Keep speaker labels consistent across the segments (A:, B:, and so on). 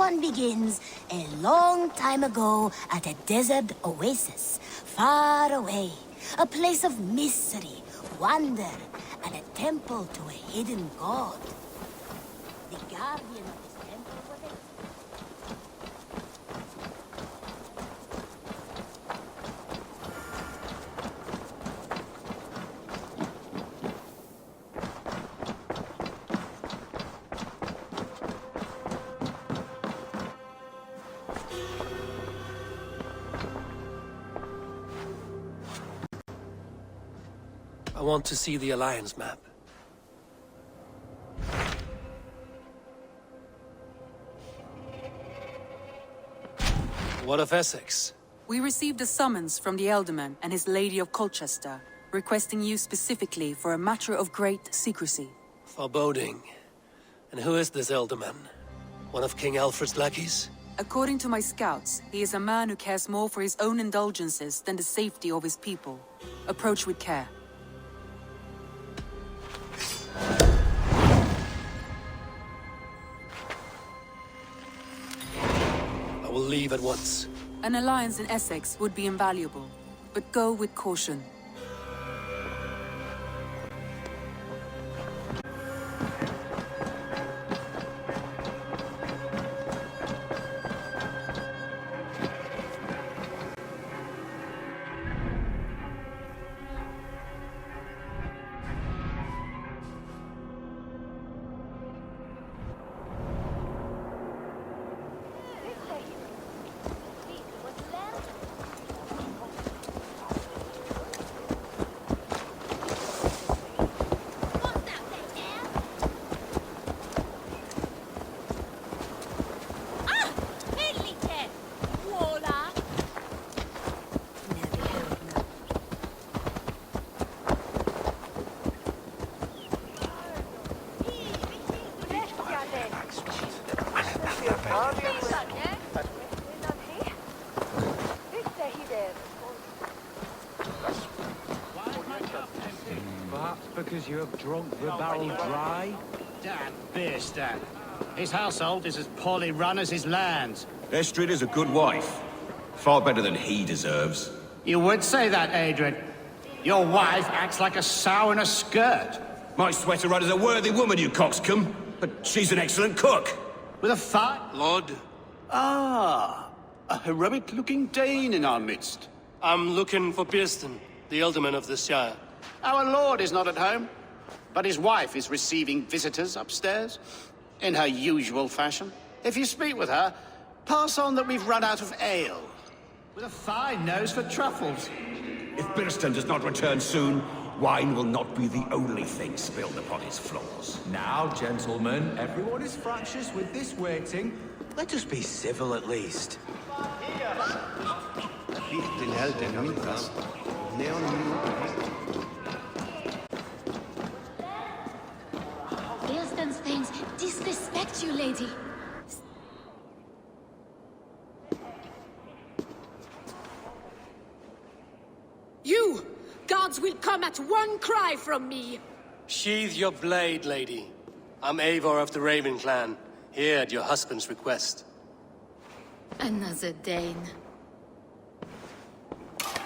A: one begins a long time ago at a desert oasis, far away. A place of mystery, wonder, and a temple to a hidden god. The guardian of this temple was a...
B: I want to see the Alliance map. What of Essex?
C: We received a summons from the Ealdorman and his Lady of Colchester, requesting you specifically for a matter of great secrecy.
B: Foreboding. And who is this Ealdorman? One of King Alfred's lackeys?
C: According to my scouts, he is a man who cares more for his own indulgences than the safety of his people. Approach with care.
B: I will leave at once.
C: An alliance in Essex would be invaluable, but go with caution.
D: Perhaps because you have drunk the barrel dry?
E: Dad, beers, Dad. His household is as poorly run as his lands.
F: Estrid is a good wife. Far better than he deserves.
E: You would say that, Adrian. Your wife acts like a sow in a skirt.
F: My sweater run is a worthy woman, you coxcomb. But she's an excellent cook.
E: With a fire...
B: Lord,
E: Ah, a heroic-looking Dane in our midst.
B: I'm looking for Pearson, the Ealdorman of the Shire.
E: Our lord is not at home, but his wife is receiving visitors upstairs, in her usual fashion. If you speak with her, pass on that we've run out of ale. With a fine nose for truffles.
F: If Birston does not return soon, wine will not be the only thing spilled upon his floors.
D: Now, gentlemen, everyone is fractious with this waiting. Let us be civil at least.
G: Bilston's things disrespect you, lady.
H: You! Gods will come at one cry from me!
B: Sheathe your blade, lady. I'm Eivor of the Raven clan, here at your husband's request.
G: Another Dane.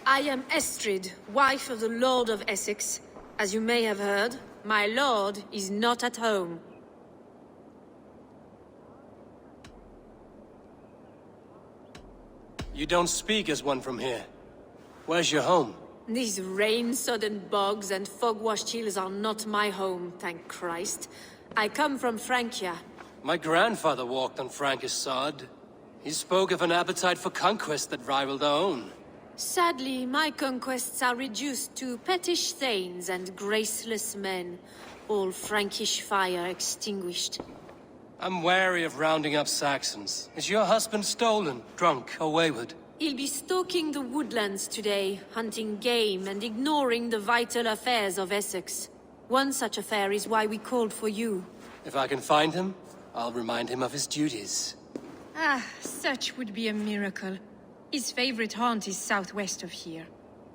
H: I am Estrid, wife of the Lord of Essex. As you may have heard, my lord is not at home.
B: You don't speak as one from here. Where's your home?
H: These rain-sodden bogs and fog-washed hills are not my home, thank Christ. I come from Francia.
B: My grandfather walked on Frankish sod. He spoke of an appetite for conquest that rivaled our own.
H: Sadly, my conquests are reduced to pettish thanes and graceless men, all Frankish fire extinguished.
B: I'm wary of rounding up Saxons. Is your husband stolen, drunk, or wayward?
H: He'll be stalking the woodlands today, hunting game and ignoring the vital affairs of Essex. One such affair is why we called for you.
B: If I can find him, I'll remind him of his duties.
I: Ah, such would be a miracle. His favorite haunt is southwest of here.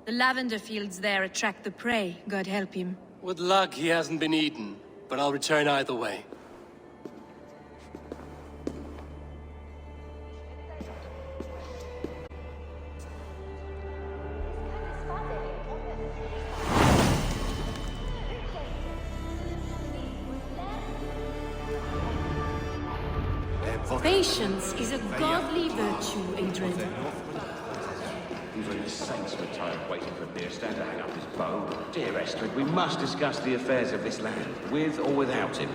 I: The lavender fields there attract the prey, God help him.
B: With luck, he hasn't been eaten, but I'll return either way.
H: Patience is a godly virtue, Adrian.
F: He's on his saints were tired waiting for Beerstan to hang up his bow. Dear Estrid, we must discuss the affairs of this land, with or without him.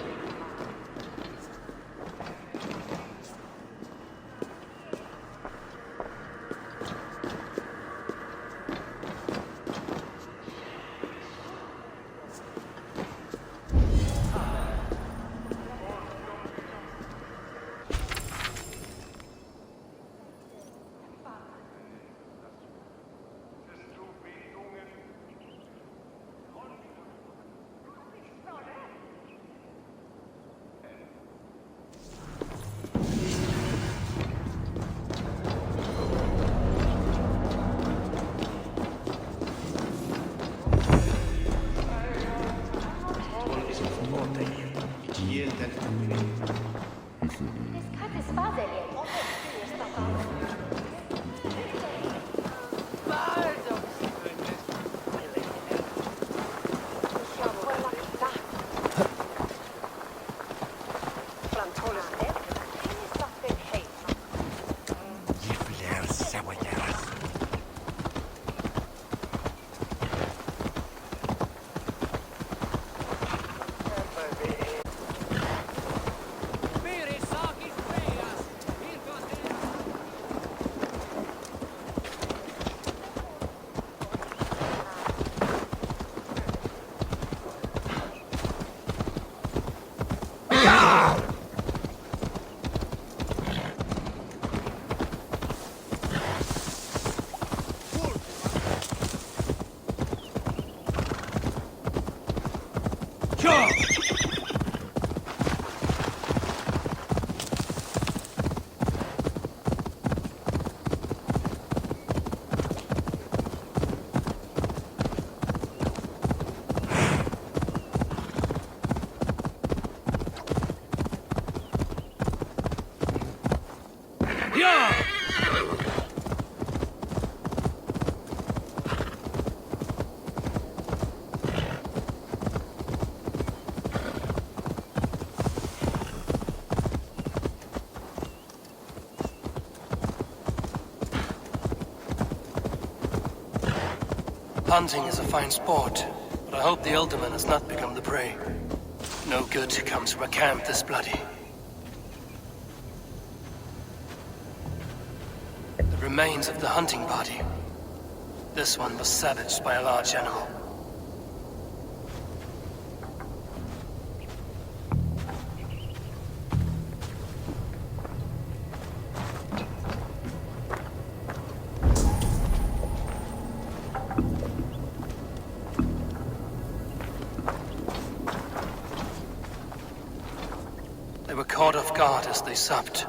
B: Hunting is a fine sport, but I hope the Alderman has not become the prey. No good comes from a camp this bloody. The remains of the hunting party. This one was savaged by a large animal. They were caught off guard as they supped.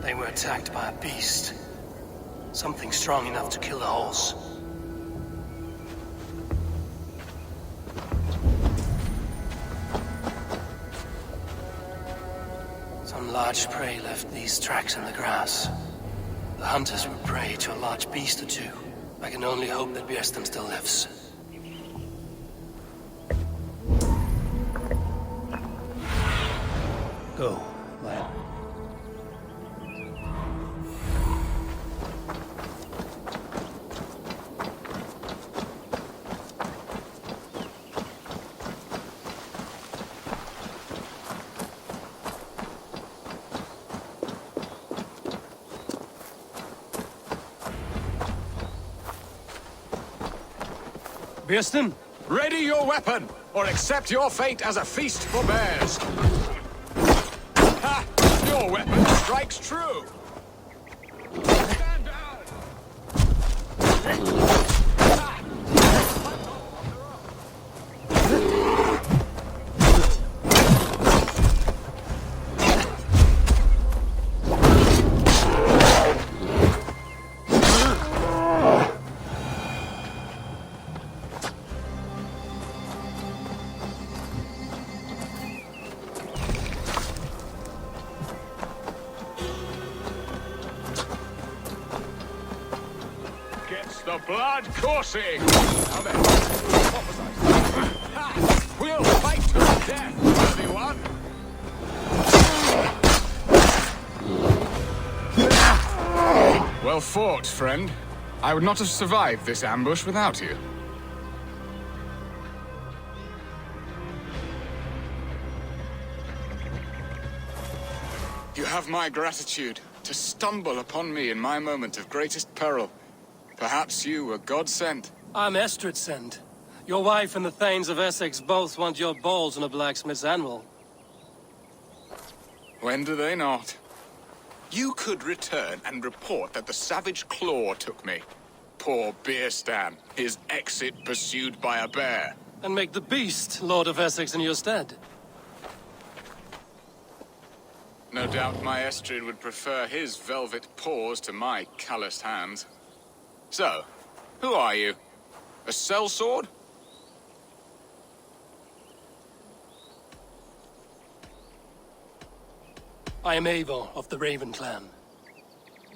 B: They were attacked by a beast. Something strong enough to kill the horse. Some large prey left these tracks in the grass. The hunters were prey to a large beast or two. I can only hope that Björsten still lives. Go, lad. Björsten?
J: Ready your weapon, or accept your fate as a feast for bears. Ha! Your weapon strikes true. Stand down! the blood coursing! Now then, what was I saying? Ha! We'll fight to the death, worthy one! Well fought, friend. I would not have survived this ambush without you. You have my gratitude to stumble upon me in my moment of greatest peril. Perhaps you were God-sent.
B: I'm Estrid sent. Your wife and the Thanes of Essex both want your balls on a blacksmith's anvil.
J: When do they not? You could return and report that the savage Claw took me. Poor Beerstan, his exit pursued by a bear.
B: And make the beast Lord of Essex in your stead.
J: No doubt my Estrid would prefer his velvet paws to my calloused hands. So, who are you? A sellsword?
B: I am Eivor of the Raven clan.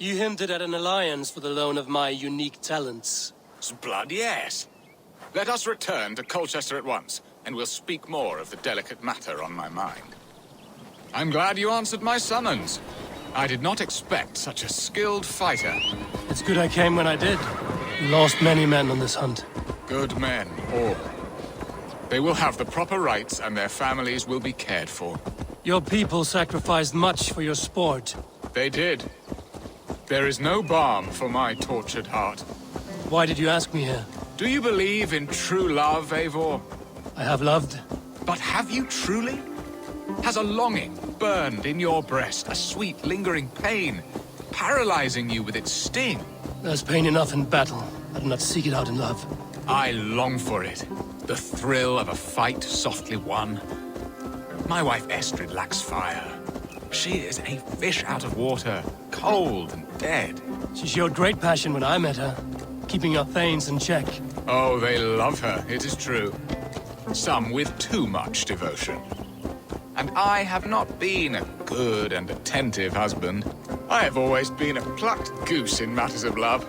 B: You hinted at an alliance for the loan of my unique talents.
J: Blood, yes. Let us return to Colchester at once, and we'll speak more of the delicate matter on my mind. I'm glad you answered my summons. I did not expect such a skilled fighter.
B: It's good I came when I did. We lost many men on this hunt.
J: Good men, all. They will have the proper rights, and their families will be cared for.
B: Your people sacrificed much for your sport.
J: They did. There is no balm for my tortured heart.
B: Why did you ask me here?
J: Do you believe in true love, Eivor?
B: I have loved.
J: But have you truly? Has a longing burned in your breast, a sweet, lingering pain, paralyzing you with its sting?
B: There's pain enough in battle. I do not seek it out in love.
J: I long for it. The thrill of a fight softly won. My wife Estrid lacks fire. She is a fish out of water, cold and dead.
B: She showed great passion when I met her, keeping our Thanes in check.
J: Oh, they love her, it is true. Some with too much devotion. And I have not been a good and attentive husband. I have always been a plucked goose in matters of love.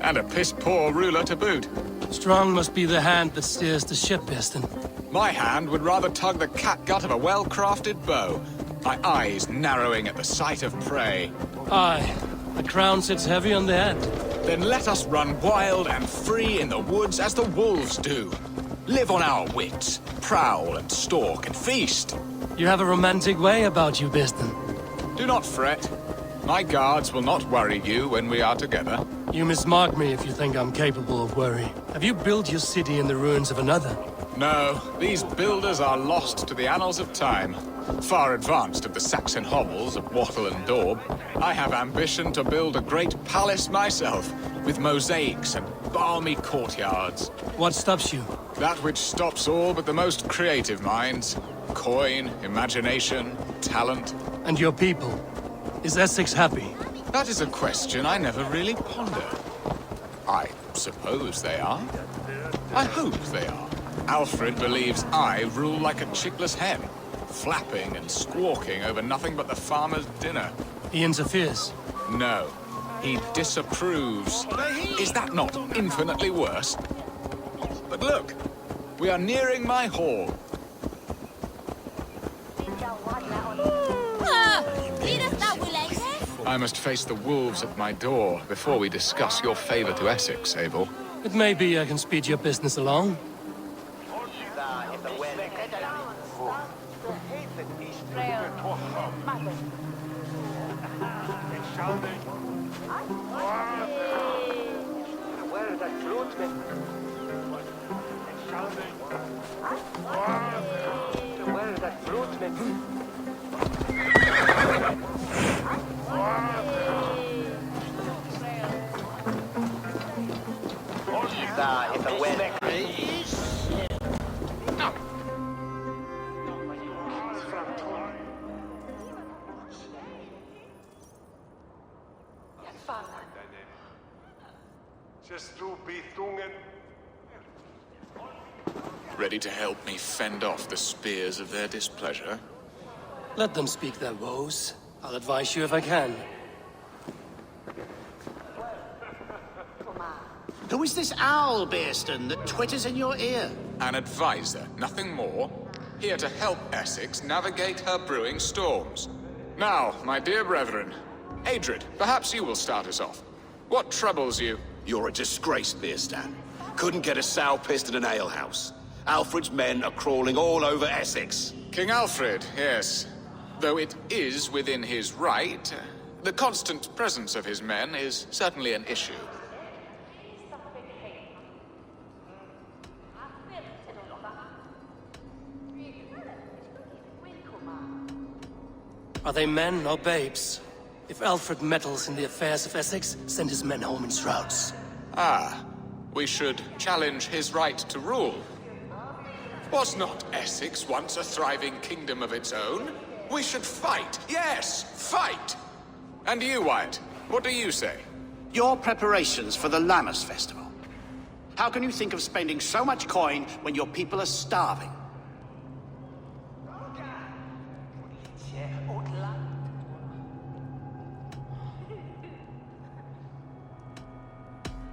J: And a piss-poor ruler to boot.
B: Strong must be the hand that steers the ship, Beerstan.
J: My hand would rather tug the catgut of a well-crafted bow, my eyes narrowing at the sight of prey.
B: Aye, the crown sits heavy on the head.
J: Then let us run wild and free in the woods as the wolves do. Live on our wits, prowl and stalk and feast.
B: You have a romantic way about you, Beerstan.
J: Do not fret. My guards will not worry you when we are together.
B: You mismark me if you think I'm capable of worry. Have you built your city in the ruins of another?
J: No, these builders are lost to the annals of time. Far advanced of the Saxon hovels of Wattle and Daub, I have ambition to build a great palace myself, with mosaics and balmy courtyards.
B: What stops you?
J: That which stops all but the most creative minds. Coin, imagination, talent.
B: And your people? Is Essex happy?
J: That is a question I never really pondered. I suppose they are. I hope they are. Alfred believes I rule like a chickless hen, flapping and squawking over nothing but the farmer's dinner.
B: He interferes?
J: No, he disapproves. Is that not infinitely worse? But look, we are nearing my hall. I must face the wolves at my door before we discuss your favor to Essex, Abel.
B: It may be I can speed your business along.
J: Ready to help me fend off the spears of their displeasure?
B: Let them speak their woes. I'll advise you if I can.
E: Who is this owl, Bearston, that twitters in your ear?
J: An advisor, nothing more. Here to help Essex navigate her brewing storms. Now, my dear brethren, Adrid, perhaps you will start us off. What troubles you?
F: You're a disgrace, Beerstan. Couldn't get a sow pissed in an alehouse. Alfred's men are crawling all over Essex.
J: King Alfred, yes. Though it is within his right, the constant presence of his men is certainly an issue.
B: Are they men or babes? If Alfred meddles in the affairs of Essex, send his men home in shrouds.
J: Ah, we should challenge his right to rule. Was not Essex once a thriving kingdom of its own? We should fight, yes, fight! And you, Wyatt, what do you say?
E: Your preparations for the Lammas Festival. How can you think of spending so much coin when your people are starving?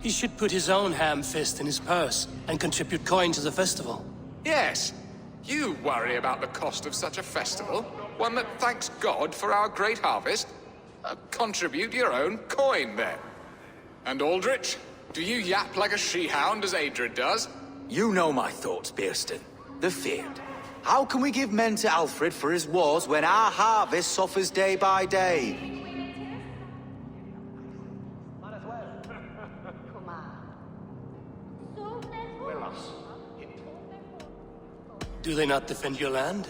B: He should put his own ham fist in his purse and contribute coin to the festival.
J: Yes, you worry about the cost of such a festival, one that thanks God for our great harvest. Contribute your own coin, then. And Aldrich, do you yap like a she-hound as Adrid does?
D: You know my thoughts, Bearston. The feared. How can we give men to Alfred for his wars when our harvest suffers day by day?
B: Do they not defend your land?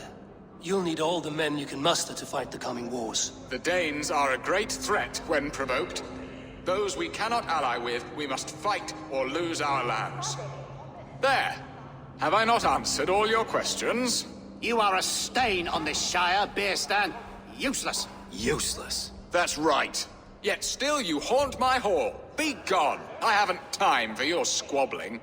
B: You'll need all the men you can muster to fight the coming wars.
J: The Danes are a great threat when provoked. Those we cannot ally with, we must fight or lose our lands. There! Have I not answered all your questions?
E: You are a stain on this shire, Bearstan. Useless.
D: Useless.
F: That's right.
J: Yet still you haunt my hall. Be gone! I haven't time for your squabbling.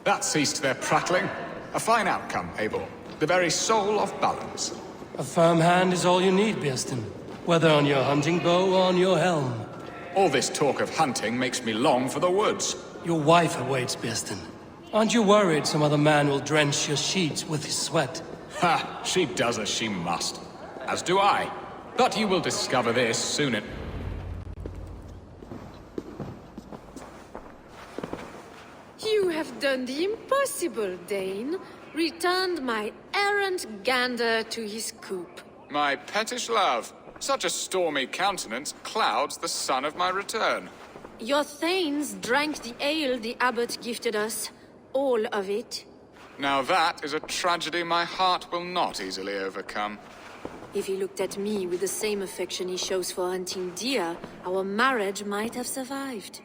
J: That ceased their prattling. A fine outcome, Eivor. The very soul of balance.
B: A firm hand is all you need, Bearston. Whether on your hunting bow or on your helm.
J: All this talk of hunting makes me long for the woods.
B: Your wife awaits, Bearston. Aren't you worried some other man will drench your sheets with his sweat?
J: Ha! She does as she must. As do I. But you will discover this soon.
H: You have done the impossible, Dane. Returned my errant gander to his coop.
J: My pettish love. Such a stormy countenance clouds the sun of my return.
H: Your thanes drank the ale the abbot gifted us. All of it.
J: Now that is a tragedy my heart will not easily overcome.
H: If he looked at me with the same affection he shows for hunting deer, our marriage might have survived.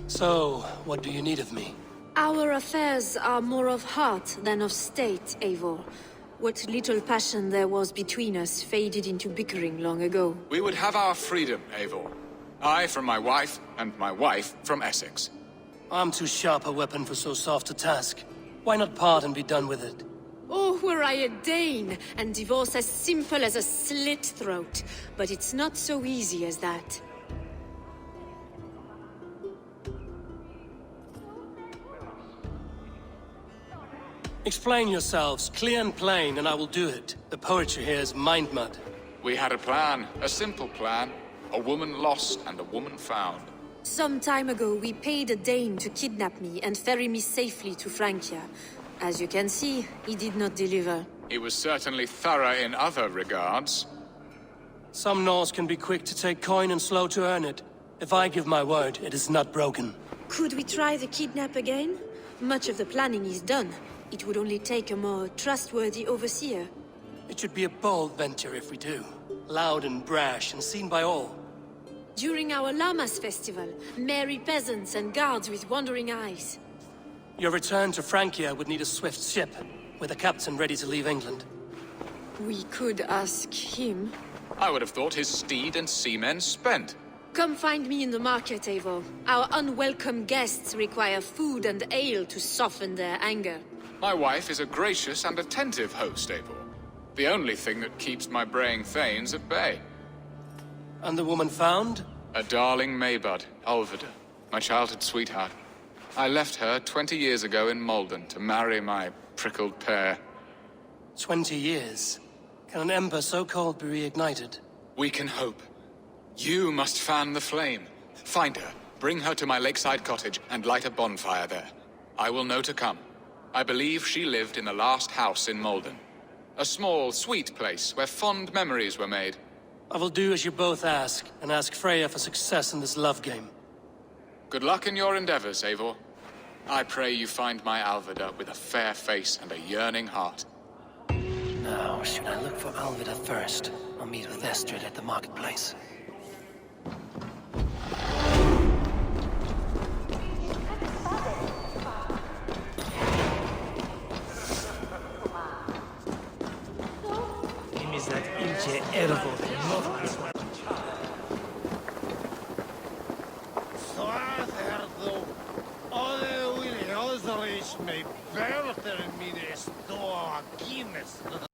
B: So, what do you need of me?
H: Our affairs are more of heart than of state, Eivor. What little passion there was between us faded into bickering long ago.
J: We would have our freedom, Eivor. I from my wife, and my wife from Essex.
B: I'm too sharp a weapon for so soft a task. Why not part and be done with it?
H: Oh, were I a Dane, and divorce as simple as a slit throat. But it's not so easy as that.
B: Explain yourselves, clear and plain, and I will do it. The poetry here is mind mud.
J: We had a plan, a simple plan. A woman lost and a woman found.
H: Some time ago, we paid a Dane to kidnap me and ferry me safely to Francia. As you can see, he did not deliver.
J: He was certainly thorough in other regards.
B: Some Norse can be quick to take coin and slow to earn it. If I give my word, it is not broken.
H: Could we try the kidnap again? Much of the planning is done. It would only take a more trustworthy overseer.
B: It should be a bold venture if we do. Loud and brash and seen by all.
H: During our Lammas festival, merry peasants and guards with wandering eyes.
B: Your return to Francia would need a swift ship, with a captain ready to leave England.
H: We could ask him.
J: I would have thought his steed and seamen spent.
H: Come find me in the market, Eivor. Our unwelcome guests require food and ale to soften their anger.
J: My wife is a gracious and attentive host, Eivor. The only thing that keeps my braying thanes at bay.
B: And the woman found?
J: A darling Maybud, Alvida, my childhood sweetheart. I left her 20 years ago in Malden to marry my prickled pear.
B: 20 years? Can an ember so cold be reignited?
J: We can hope. You must fan the flame. Find her, bring her to my lakeside cottage, and light a bonfire there. I will know to come. I believe she lived in the last house in Malden. A small, sweet place where fond memories were made.
B: I will do as you both ask, and ask Freya for success in this love game.
J: Good luck in your endeavors, Eivor. I pray you find my Alvida with a fair face and a yearning heart.
B: Now, should I look for Alvida first, or meet with Estrid at the marketplace?
K: Imizet ilçe Ervot Ode will Osrich me better mine sto Guinness.